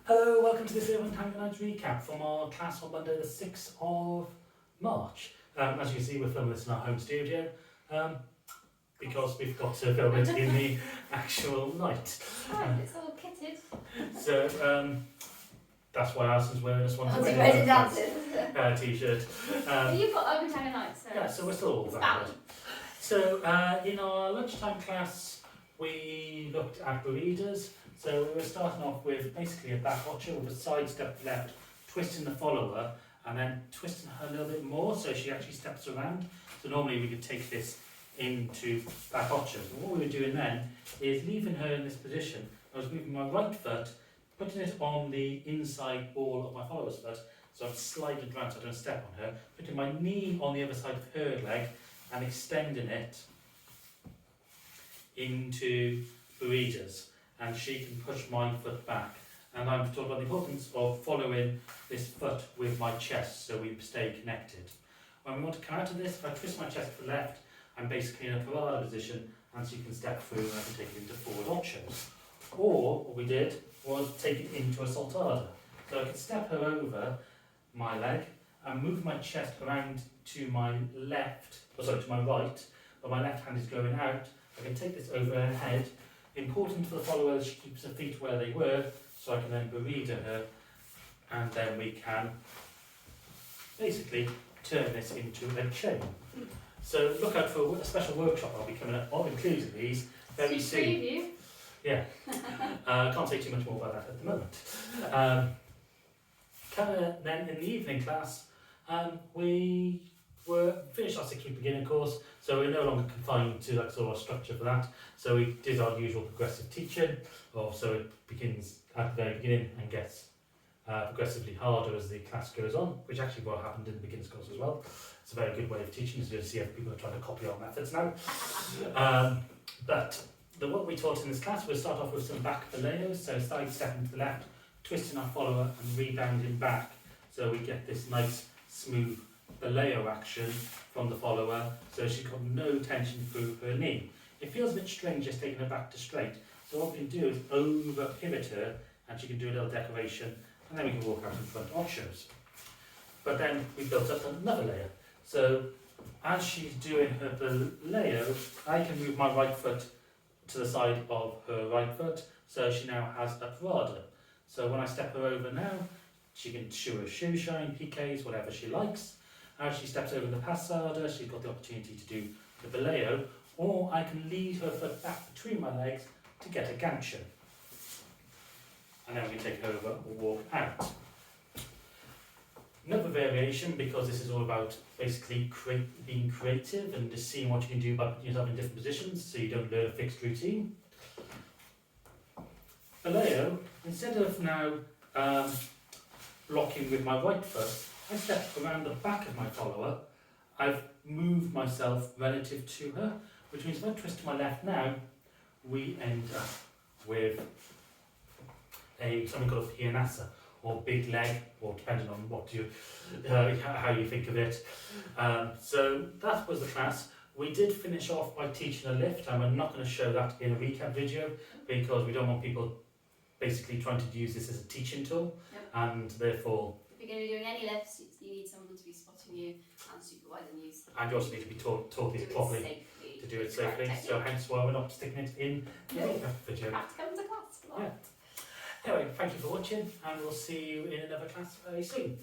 Hello, welcome to this Lunchtime recap from our class on Monday the 6th of March. As you can see, we're filming this in our home studio because we've got to film it in the actual night. Right, it's all kitted. So that's why Alison's wearing this one Ready to dance it. t-shirt. But you've got overtime night, so Yeah, so we're still all valid. valid. So in our lunchtime class, we looked at Barridas. So we were starting off with basically a back ocho with a side step left, twisting the follower, and then twisting her a little bit more so she actually steps around. So normally we could take this into back ocho. But what we were doing then is leaving her in this position. I was moving my right foot, putting it on the inside ball of my follower's foot. So I'm sliding around so I don't step on her, putting my knee on the other side of her leg and extending it into Barridas. And she can push my foot back. And I'm talking about the importance of following this foot with my chest so we stay connected. When we want to come out of this, if I twist my chest to the left, I'm basically in a Barridas position, and so you can step through and I can take it into forward ochos. Or what we did was take it into a soltada. So I could step her over my leg and move my chest around to my left, to my right, but my left hand is going out. I can take this over her head. Important for the follower that she keeps her feet where they were, so I can then Barrida her, and then we can basically turn this into a chain. So look out for a special workshop I'll be coming up, I'll include these very soon. Preview. Yeah, I can't say too much more about that at the moment. Then in the evening class, we were finished our 6-week beginning course, so we're no longer confined to that sort of structure for that. So we did our usual progressive teaching, so it begins at the very beginning and gets progressively harder as the class goes on, which actually what happened in the beginners course as well. It's a very good way of teaching, is to see if people are trying to copy our methods now. But what we taught in this class, we'll start off with some back Boleos, so side stepping to the left, twisting our follower and rebounding back, so we get this nice smooth Boleo action from the follower, so she's got no tension through her knee. It feels a bit strange just taking her back to straight, so what we can do is over pivot her and she can do a little decoration, and then we can walk out in front ochos. But then we built up another layer, so as she's doing her Boleo, I can move my right foot to the side of her right foot, so she now has a Barrida. So when I step her over now, she can shoe her shoe shine, piqués, whatever she likes. As she steps over the passada, she's got the opportunity to do the Boleo, or I can lead her foot back between my legs to get a gancho. And then we can take her over or walk out. Another variation, because this is all about basically being creative and just seeing what you can do by putting yourself in different positions so you don't learn a fixed routine. Boleo, instead of now blocking with my right foot, I step around the back of my follower. I've moved myself relative to her, which means if I twist to my left now, we end up with something called a pianassa, or big leg, or depending on what how you think of it. So that was the class. We did finish off by teaching a lift, and we're not going to show that in a recap video because we don't want people basically trying to use this as a teaching tool, and therefore If you're going to be doing any lifts, you need someone to be spotting you and supervising you. and you also need to be taught this properly to do it safely. So hence why we're not sticking it in the recap video. You have to come to class for that. Yeah. Anyway, thank you for watching, and we'll see you in another class very soon.